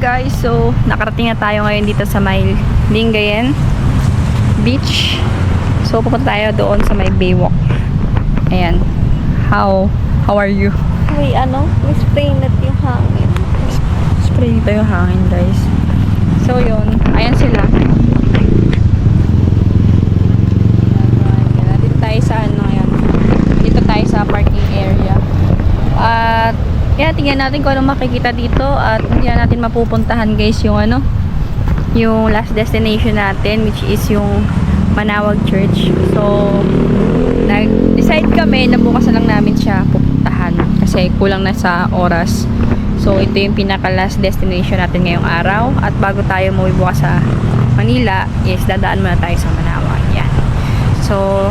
guys, so nakarating na tayo ngayon dito sa may Lingayen Beach. So pupunta tayo doon sa may Baywalk. Ayan. How are you? May may spray net yung hangin. Spray dito yung hangin guys. So yun, ayan sila. Dito tayo sa ngayon. Dito tayo sa parking area. At yan, tingnan natin kung anong makikita dito. At hindi natin mapupuntahan guys yung yung last destination natin, which is yung Manawag Church. So nag-decide kami na bukas na lang namin siya pupuntahan kasi kulang na sa oras. So ito yung pinaka last destination natin ngayong araw. At bago tayo umuwi bukas sa Manila is dadaan muna tayo sa Manawag. Yan. So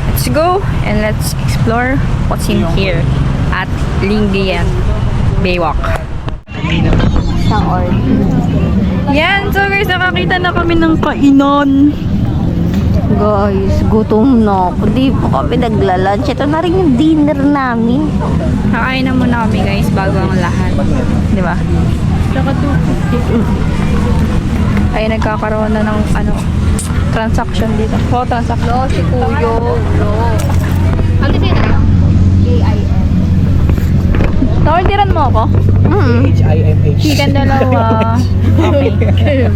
let's go and let's explore what's in here at Lingayen Baywalk. Isang order. Yan, so guys, nakakita na kami ng kainan. Guys, gutom na ako. Di pa kami nagla-lunch. Ito na rin yung dinner namin. Kakain na muna kami guys bago ang lahat. Di ba? Saka 250. Ay, nagkakaroon na ng transaction dito. Oh, transaction. No, si Kuyo. No. Ano sa'yo na? K-I-N. Naordiran mo ako? H-I-M-H. Chicken dalawa. Okay.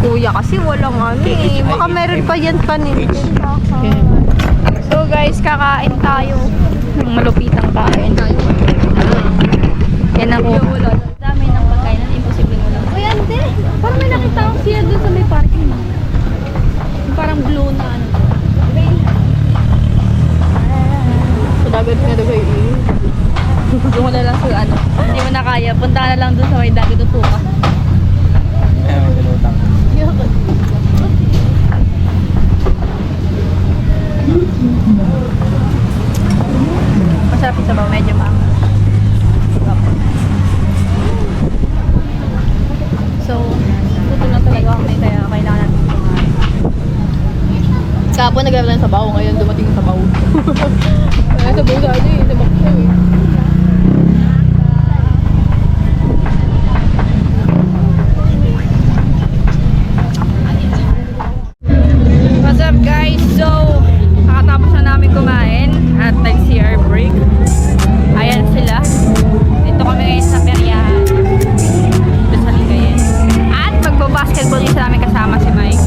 Kuya kasi walang eh. Baka meron pa yan panin. So guys, kakain tayo. Ng malupitang kain. Yan ako. Dami ng pagkain na imposible mo lang. Uy, ande. Parang may nakita akong siya doon sa may parking. Yung parang blue na Dagat nga daw kayo eh. Doon ko na lang sa hindi mo na kaya. Punta ka na lang doon sa may dagat tutuka. Ay, may dalutang. Masarap yung sabaw, medyo maangas. So, gutom na talaga kami kaya kailangan natin kumain. Kapon nag-aral ng sabaw, ngayon dumating yung sabaw. Ay, sabaw sa ano eh, sabaw siya eh. What's up guys? So, nakatapos na namin kumain at nag-CR break. Ayan sila. Dito kami ngayon sa peryahan. Dito sa Lingayen. At magbabasketball yung sa namin kasama si Mike.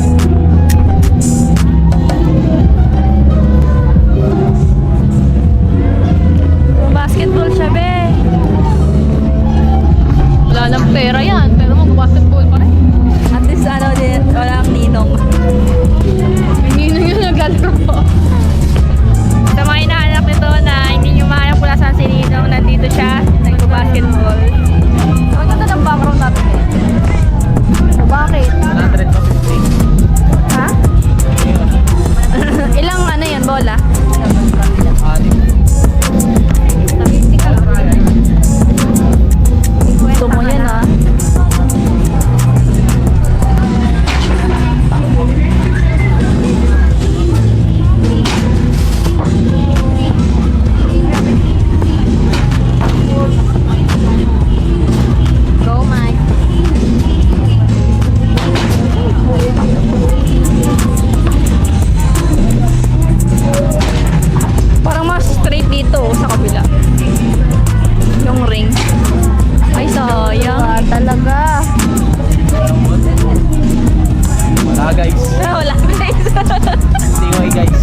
Basketball siya be. Wala nang pera yan, pero mag-basketball pa rin. At least din, walang ninong. Hindi na yun naglalaro. Sa mga inaanak nito na hindi nyo mahanap kung saan si Ninong, nandito siya, nagbabasketball. Ang ganda ng background natin eh. Bakit? 150. Ha? Ilang yan, bola? Gusto mo yan ah. Go, Mike. Parang mas straight dito sa kabila. Yung ring. Ay, sayang. Talaga. Wala guys. Wala guys. Anyway guys.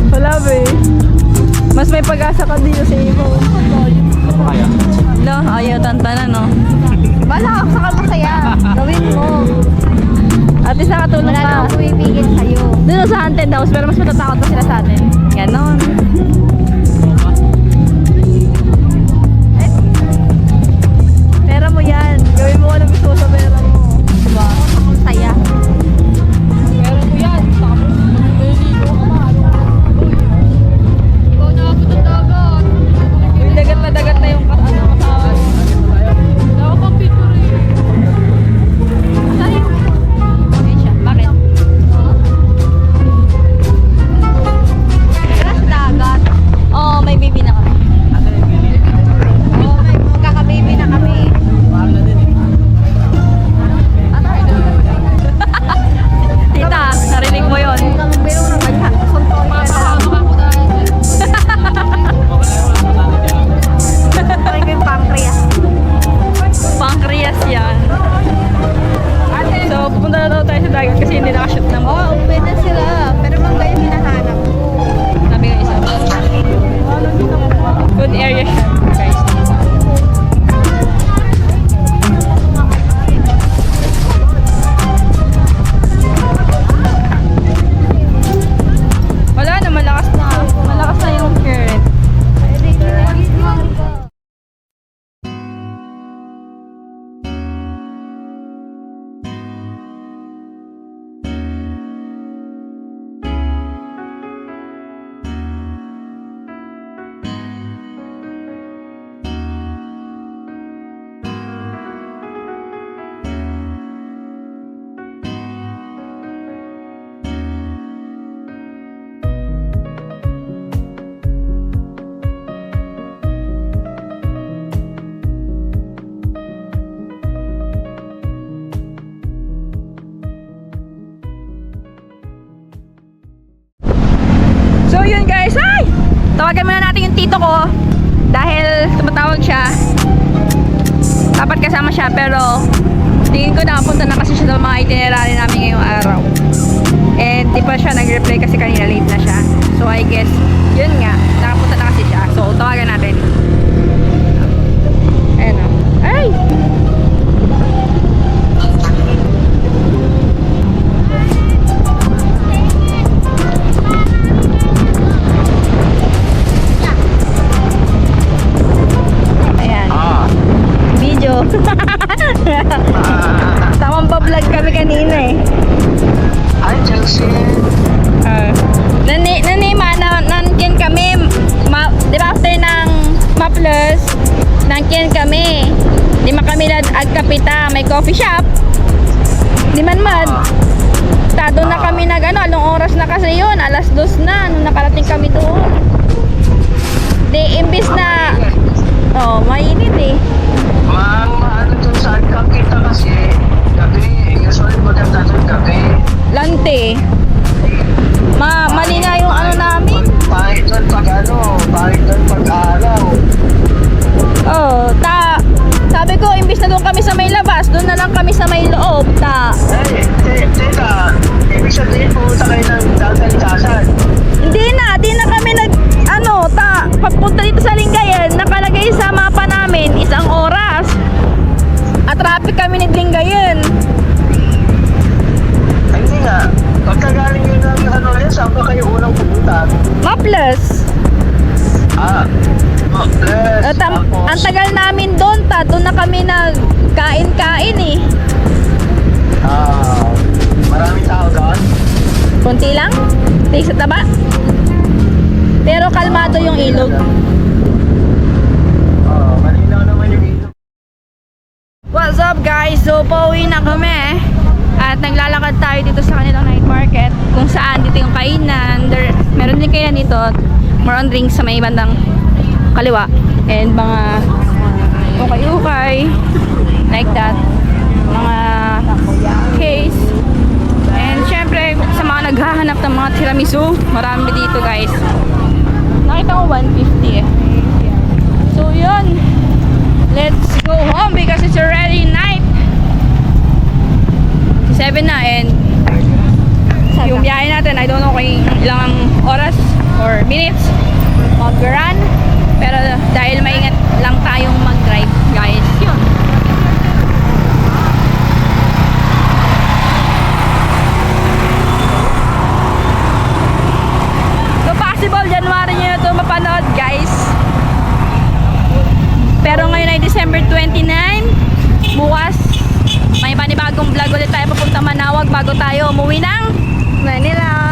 Wala ba eh. Mas may pag-asa ka dito sa iyo. Ano pa kaya? No, ayaw tantanan no. Bala ka sa masaya. Gawin mo. At least nakatulong Wala ka. nang pumipigil sa'yo. Doon sa haunted house, pero mas matatakot pa sila sa atin. Ganon. Pera mo yan. Gawin mo kung ano gusto mo sa pera mo. Diba? Masaya. Pera mo yan. Tapos, maliligo ka pa. Ikaw na ako ng dagat. Yung dagat na yung kasama. Wala ka pang picture eh. Asahin. Ayan siya. Bakit? Tara sa dagat. So yun guys, ay! Tawagan muna natin yung tito ko dahil tumatawag siya. Dapat kasama siya pero tingin ko nakapunta na kasi siya sa mga itinerary namin ngayong araw. And di pa siya nag-reply kasi kanina late na siya. So I guess, yun nga, nakapunta na kasi siya. So tawagan natin. Ayan o. Ay! Ayan. Video. Tamang pa-vlog kami kanina eh. Hi, Chelsea. Nankin kami, di ba after ng Maples, nankin kami. Di man kami agkapita, may coffee shop. Di man mad. Doon na kami anong oras na kasi yun, 2:00 na, nung nakarating kami doon. Di, imbis na, mainit eh. Ano dun saan ka kita kasi gabi, usually maganda dun gabi. Lante. Mali na yung ano namin. Pahit dun pahit dun pag araw. Sabi ko, imbis na doon kami sa may labas, doon na lang kami sa may loob. Teka, ibig sabihin pumunta kayo ng Dagantasan. Di na kami pagpunta dito sa Lingayen, nakalagay sa mapa namin, 1 oras. At traffic kami ni Lingayen. Ay, hindi nga. Pagkagaling yun ng saan ba kayo unang pumunta? Maples. Bless. Ang tagal namin doon, doon na kami nagkain-kain eh. Maraming tao doon? Kunti lang, taste sa taba. Pero kalmado yung ilog. Malinaw naman yung ito. What's up guys? So pauwi na kami at naglalakad tayo dito sa kanilang night market kung saan dito yung kainan. Meron din kainan dito, more on drinks sa may bandang kaliwa and mga ukay-ukay like that, mga case, and syempre sa mga naghahanap ng mga tiramisu, marami dito guys. Nakita ko 150 eh. So yun, let's go home because it's already night. 7 na and yung biyahe natin, I don't know kung ilang oras or minutes mag-run, pero dahil maingat lang tayong mag-drive guys, yun. So possible January nyo na ito mapanood guys, pero ngayon ay December 29. Bukas may panibagong vlog ulit tayo papunta Manawag bago tayo umuwi ng Manila.